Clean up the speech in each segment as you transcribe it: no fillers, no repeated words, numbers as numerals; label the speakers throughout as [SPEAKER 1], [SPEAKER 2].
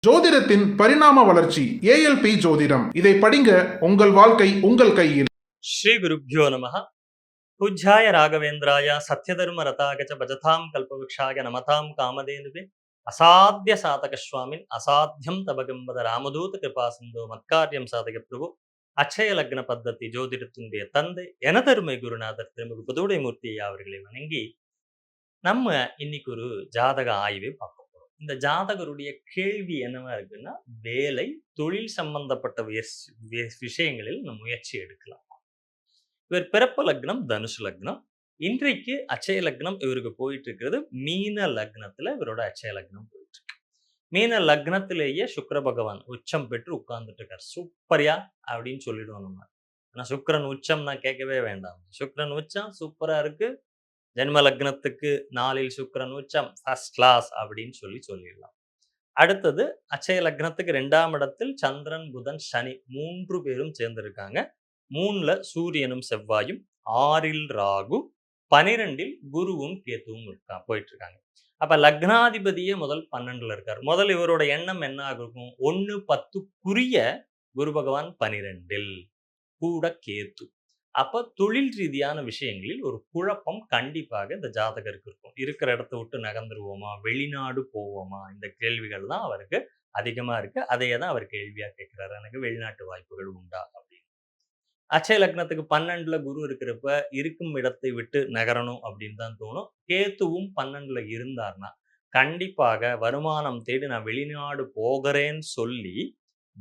[SPEAKER 1] ஜோதிடத்தின் பரிணாம வளர்ச்சி ஏஎல்பி ஜோதிடம். இதை படிங்க, உங்கள் வாழ்க்கை உங்கள் கையில்.
[SPEAKER 2] ஸ்ரீ குருப்யோ நமः. பூஜ்யாய ராகவேந்திராய சத்யதர்ம ரதாகச்ச பஜதாம் கல்பவృక్షாய நமதாம் காமதேனுவே அசாத்திய சாதக சுவாமின் அசாத்தியம் தபகம்பத ராமதூத கிருபா சிந்தோ மத்காரியம் சாதக பிரபு. அட்சய லக்ன பத்ததி ஜோதிடத்தினுடைய தந்தை எனதருமை குருநாதர் திருமிகு புதுவுடைமூர்த்தி அவர்களை வணங்கி நம்ம இன்னைக்கு ஒரு ஜாதக ஆய்வை பார்க்க போறோம். இந்த ஜாதகருடைய கேள்வி என்னவா இருக்குன்னா, வேலை தொழில் சம்பந்தப்பட்ட விஷயங்களில் நம்ம முயற்சி எடுக்கலாம். இவர் பிறப்பு லக்னம் தனுசு லக்னம். இன்றைக்கு அட்சய லக்னம் இவருக்கு போயிட்டு இருக்கிறது மீன லக்னத்துல இவரோட அட்சய லக்னம் போயிட்டு இருக்கு. மீன லக்னத்திலேயே சுக்கிர பகவான் உச்சம் பெற்று உட்கார்ந்துட்டு இருக்காரு. சூப்பரியா அப்படின்னு சொல்லிடுவோம் நம்ம. ஆனா சுக்கிரன் உச்சம்னா கேட்கவே வேண்டாம். சுக்கிரன் உச்சம் சூப்பரா இருக்கு. ஜென்ம லக்னத்துக்கு 4ல் சுக்கிரன் உச்சம் ஃபர்ஸ்ட் கிளாஸ் அப்படின்னு சொல்லிடலாம். அடுத்தது அட்சய லக்னத்துக்கு 2ஆம் இடத்தில் சந்திரன் புதன் சனி 3 பேரும் சேர்ந்திருக்காங்க. 3ல சூரியனும் செவ்வாயும், 6ல் ராகு, 12ல் குருவும் கேத்துவும் போயிட்டு இருக்காங்க. அப்ப லக்னாதிபதியே முதல் 12ல இருக்காரு. முதல் இவரோட எண்ணம் என்ன ஆகும்? 1-10 குரு பகவான் 12ல் கூட கேத்து. அப்ப தொழில் ரீதியான விஷயங்களில் ஒரு குழப்பம் கண்டிப்பாக இந்த ஜாதகருக்கு இருக்கும். இருக்கிற இடத்த விட்டு நகர்ந்துருவோமா, வெளிநாடு போவோமா, இந்த கேள்விகள் தான் அவருக்கு அதிகமா இருக்கு. அதையே தான் அவர் கேள்வியா கேட்கிறாரு. எனக்கு வெளிநாட்டு வாய்ப்புகள் உண்டா அப்படின்னு. அட்சய லக்னத்துக்கு 12ல குரு இருக்கிறப்ப இருக்கும் இடத்தை விட்டு நகரணும் அப்படின்னு தான் தோணும். கேத்துவும் 12ல இருந்தார்னா கண்டிப்பாக வருமானம் தேடி நான் வெளிநாடு போகிறேன்னு சொல்லி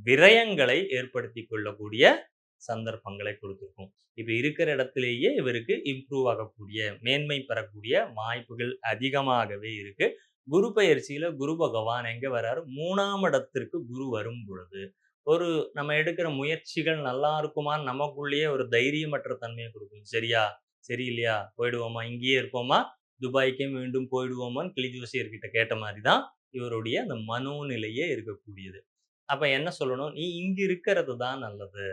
[SPEAKER 2] விரயங்களை ஏற்படுத்தி கொள்ளக்கூடிய சந்தர்ப்பங்களை கொடுத்திருக்கும். இப்ப இருக்கிற இடத்திலேயே இவருக்கு இம்ப்ரூவ் ஆகக்கூடிய, மேன்மை பெறக்கூடிய வாய்ப்புகள் அதிகமாகவே இருக்கு. குரு பெயர்ச்சியில குரு பகவான் எங்க வர்றாரு? 3ஆம் இடத்திற்கு குரு வரும் பொழுது ஒரு நம்ம எடுக்கிற முயற்சிகள் நல்லா இருக்குமான்னு நமக்குள்ளேயே ஒரு தைரியமற்ற தன்மையை கொடுக்கும். சரியா, சரியில்லையா, போயிடுவோமா, இங்கேயே இருப்போமா, துபாய்க்கே மீண்டும் போயிடுவோமான்னு கிளி ஜோசியர்கிட்ட கேட்ட மாதிரி தான் இவருடைய அந்த மனோநிலையே இருக்கக்கூடியது. அப்ப என்ன சொல்லணும்? நீ இங்க இருக்கிறது தான் நல்லது.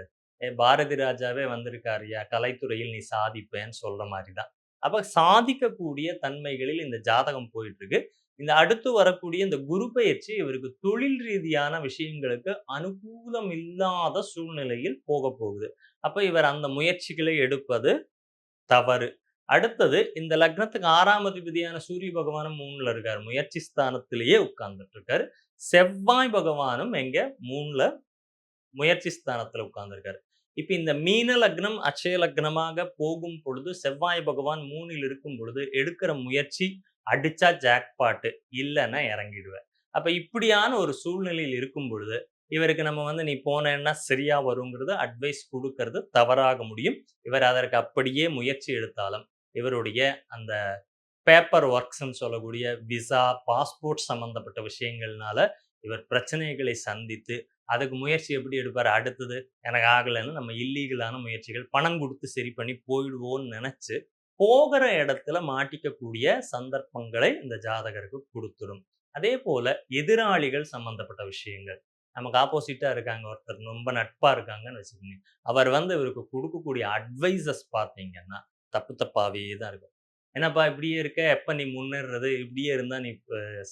[SPEAKER 2] பாரதி ராஜாவே வந்திருக்காருயா, கலைத்துறையில் நீ சாதிப்பேன்னு சொல்ற மாதிரிதான். அப்ப சாதிக்கக்கூடிய தன்மைகளில் இந்த ஜாதகம் போயிட்டு இருக்கு. இந்த அடுத்து வரக்கூடிய இந்த குரு பெயர்ச்சி இவருக்கு தொழில் ரீதியான விஷயங்களுக்கு அனுகூலம் இல்லாத சூழ்நிலையில் போக போகுது. அப்ப இவர் அந்த முயற்சிகளை எடுப்பது தவறு. அடுத்தது இந்த லக்னத்துக்கு 6ஆம் அதிபதியான சூரிய பகவானும் 3ல இருக்காரு. முயற்சி ஸ்தானத்திலேயே உட்கார்ந்துட்டு இருக்காரு. செவ்வாய் பகவானும் எங்க 3ல முயற்சி ஸ்தானத்துல உட்கார்ந்திருக்காரு. இப்ப இந்த மீன லக்னம் அட்சய லக்னமாக போகும் பொழுது செவ்வாய் பகவான் 3ல் இருக்கும் பொழுது எடுக்கிற முயற்சி அடிச்சா ஜாக்பாட்டு, இல்லைன்னா இறங்கிடுவேன். அப்ப இப்படியான ஒரு சூழ்நிலையில் இருக்கும் பொழுது இவருக்கு நம்ம நீ போனேன்னா சரியா வருங்கிறது அட்வைஸ் கொடுக்கறது தவறாக முடியும். இவர் அதற்கு அப்படியே முயற்சி எடுத்தாலும் இவருடைய அந்த பேப்பர் ஒர்க்ஸ்ன்னு சொல்லக்கூடிய விசா, பாஸ்போர்ட் சம்பந்தப்பட்ட விஷயங்கள்னால இவர் பிரச்சனைகளை சந்தித்து அதுக்கு முயற்சி எப்படி எடுப்பார்? அடுத்தது எனக்கு ஆகலைன்னு நம்ம இல்லீகலான முயற்சிகள் பணம் கொடுத்து சரி பண்ணி போயிடுவோன்னு நினைச்சு போகிற இடத்துல மாட்டிக்கக்கூடிய சந்தர்ப்பங்களை இந்த ஜாதகருக்கு கொடுத்துரும். அதே போல எதிராளிகள் சம்பந்தப்பட்ட விஷயங்கள், நமக்கு ஆப்போசிட்டா இருக்காங்க, ஒருத்தர் ரொம்ப நட்பா இருக்காங்கன்னு வச்சுக்கோங்க. அவர் இவருக்கு கொடுக்கக்கூடிய அட்வைசஸ் பார்த்தீங்கன்னா தப்பு தப்பாவே தான் இருக்கும். என்னப்பா இப்படியே இருக்க, எப்ப நீ முன்னேறது, இப்படியே இருந்தா நீ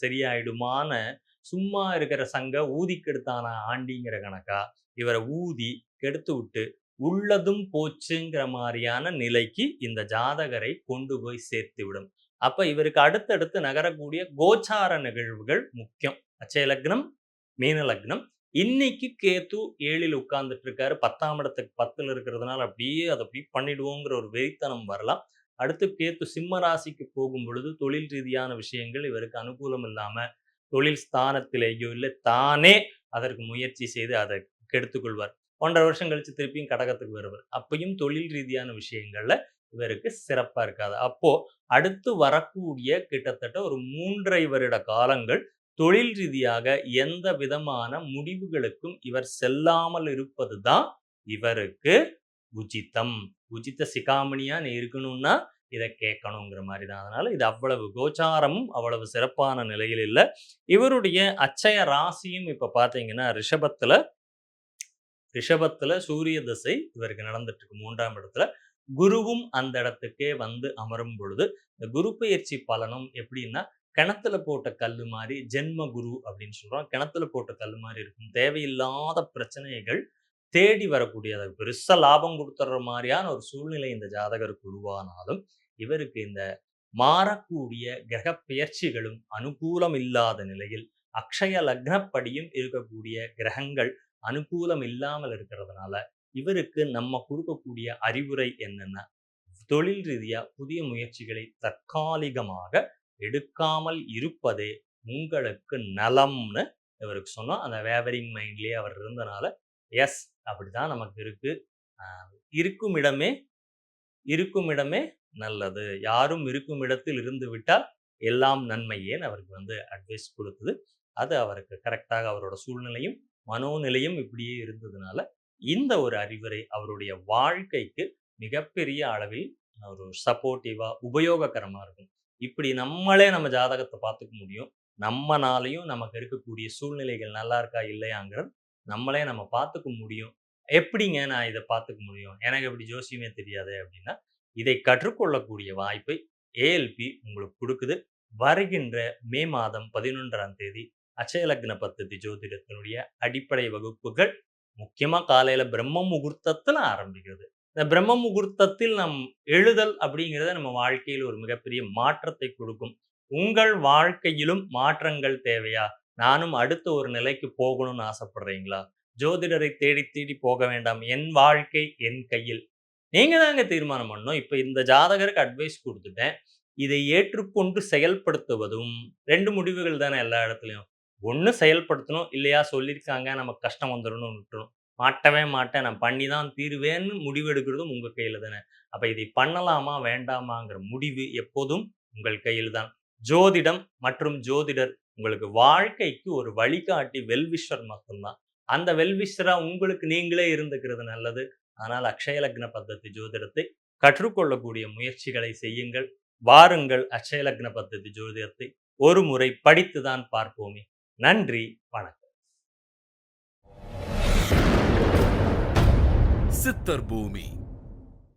[SPEAKER 2] சரியாயிடுமான்னு சும்மா இருக்கிற சங்க ஊதி கெடுத்தான ஆண்டிங்கிற கணக்கா இவரை ஊதி கெடுத்து விட்டு உள்ளதும் போச்சுங்கிற மாதிரியான நிலைக்கு இந்த ஜாதகரை கொண்டு போய் சேர்த்து விடும். அப்ப இவருக்கு அடுத்தடுத்து நகரக்கூடிய கோச்சார நிகழ்வுகள் முக்கியம். அட்சய லக்னம், மீன லக்னம். இன்னைக்கு கேத்து 7ல் உட்கார்ந்துட்டு இருக்காரு. 10ஆம் இடத்துக்கு 10ல் இருக்கிறதுனால அப்படியே அதை அப்படி பண்ணிடுவோங்கிற ஒரு வெறித்தனம் வரலாம். அடுத்து கேத்து சிம்ம ராசிக்கு போகும் பொழுது தொழில் ரீதியான விஷயங்கள் இவருக்கு அனுகூலம் இல்லாம தொழில் ஸ்தானத்திலேயோ இல்லை தானே அதற்கு முயற்சி செய்து அதை கெடுத்துக் கொள்வார். 1.5 வருஷம் கழிச்சு திருப்பியும் கடகத்துக்கு வருவார். அப்பயும் தொழில் ரீதியான விஷயங்கள்ல இவருக்கு சிறப்பா இருக்காது. அப்போ அடுத்து வரக்கூடிய கிட்டத்தட்ட ஒரு 3.5 வருட காலங்கள் தொழில் ரீதியாக எந்த விதமான முடிவுகளுக்கும் இவர் செல்லாமல் இருப்பது தான் இவருக்கு உச்சிதம். உச்சித சிகாமணியா நீ இருக்கணும்னா இதை கேட்கணுங்கிற மாதிரி தான். அதனால இது அவ்வளவு கோச்சாரமும் அவ்வளவு சிறப்பான நிலையில் இல்லை. இவருடைய அட்சய ராசியும் இப்ப பாத்தீங்கன்னா ரிஷபத்துல சூரிய திசை இவருக்கு நடந்துட்டு இருக்கு 3ஆம் இடத்துல. குருவும் அந்த இடத்துக்கே வந்து அமரும் பொழுது இந்த குரு பெயர்ச்சி பலனும் எப்படின்னா கிணத்துல போட்ட கல்லு மாரி ஜென்ம குரு அப்படின்னு சொல்றோம். கிணத்துல போட்ட கல்லு மாரி இருக்கும். தேவையில்லாத பிரச்சனைகள் தேடி வரக்கூடியது. பெருசா லாபம் குடுத்துர்ற மாரியான ஒரு சூழ்நிலை இந்த ஜாதகருக்கு உருவானாலும், இவருக்கு இந்த மாறக்கூடிய கிரகப் பெயர்ச்சிகளும் அனுகூலம் இல்லாத நிலையில், அக்ஷய லக்னப்படியும் இருக்கக்கூடிய கிரகங்கள் அனுகூலம் இல்லாமல் இருக்கிறதுனால, இவருக்கு நம்ம குடுக்கக்கூடிய அறிவுரை என்னன்னா, தொழில் ரீதியா புதிய முயற்சிகளை தற்காலிகமாக எடுக்காமல் இருப்பதே உங்களுக்கு நலம்னு இவருக்கு சொன்னோம். அந்த வேவரிங் மைண்ட்லயே அவர் இருந்தனால, எஸ் அப்படிதான் நமக்கு இருக்கு. அ இருக்கும் இடமே இருக்கும் இடமே நல்லது. யாரும் இருக்கும் இடத்தில் இருந்து விட்டால் எல்லாம் நன்மையேன்னு அவருக்கு அட்வைஸ் குடுத்தது. அது அவருக்கு கரெக்ட்டாக அவரோட சூழ்நிலையும், மனோநிலையும் இப்படியே இருந்ததுனால, இந்த ஒரு அறிவுரை அவருடைய வாழ்க்கைக்கு மிகப்பெரிய அளவில் ஒரு சப்போர்ட்டிவா, உபயோககரமா இருக்கும். இப்படி நம்மளே நம்ம ஜாதகத்த பார்த்துக்க முடியும். நம்மனாலயும் நமக்கு இருக்கக்கூடிய சூழ்நிலைகள் நல்லா இருக்கா, இல்லையாங்கிறது நம்மளே நம்ம பார்த்துக்க முடியும். எப்படிங்க நான் இத பார்த்துக்க முடியும்? எனக்கு எப்படி ஜோசியமே தெரியாதே அப்படின்னா, இதை கற்றுக்கொள்ளக்கூடிய வாய்ப்பை ஏஎல்பி உங்களுக்கு குடுக்குது. வருகின்ற மே மாதம் 11ஆம் தேதி அட்சய லக்ன பத்ததி ஜோதிடத்தினுடைய அடிப்படை வகுப்புகள் முக்கியமா காலையில பிரம்ம முகூர்த்தத்துல ஆரம்பிக்கிறது. இந்த பிரம்ம முகூர்த்தத்தில் நம் எழுதல் அப்படிங்கிறத நம்ம வாழ்க்கையில் ஒரு மிகப்பெரிய மாற்றத்தை கொடுக்கும். உங்கள் வாழ்க்கையிலும் மாற்றங்கள் தேவையா? நானும் அடுத்த ஒரு நிலைக்கு போகணும்னு ஆசைப்படுறீங்களா? ஜோதிடரை தேடி தேடி போக வேண்டாம். என் வாழ்க்கை என் கையில். நீங்க தாங்க தீர்மானம் பண்ணணும். இப்ப இந்த ஜாதகருக்கு அட்வைஸ் குடுத்துட்டேன். இதை ஏற்றுக்கொண்டு செயல்படுத்துவதும் 2 முடிவுகள் தானே எல்லா இடத்துலயும். ஒண்ணு செயல்படுத்தணும். இல்லையா சொல்லியிருக்காங்க நமக்கு கஷ்டம் வந்துரும்னு விட்டுறணும். மாட்டவே மாட்டேன். நான் பண்ணி தான் தீருவேன்னு முடிவெடுக்கிறதும் உங்க கையில தானே. அப்ப இதை பண்ணலாமா? வேண்டாமாங்கிற முடிவு எப்போதும் உங்கள் கையில் தான். ஜோதிடம் மற்றும் ஜோதிடர் உங்களுக்கு வாழ்க்கைக்கு ஒரு வழிகாட்டி வெல்விஷர் மட்டும் தான். அந்த வெல்விஷரா உங்களுக்கு நீங்களே இருந்துக்கிறது நல்லது. ஆனால் அக்ஷய லக்ன பத்ததி ஜோதிடத்தை கற்றுக்கொள்ளக்கூடிய முயற்சிகளை செய்யுங்கள். வாருங்கள் அக்ஷய லக்ன பத்ததி ஜோதிடத்தை ஒரு முறை படித்துதான் பார்ப்போமே. நன்றி, வணக்கம்.
[SPEAKER 3] சித்தர் பூமி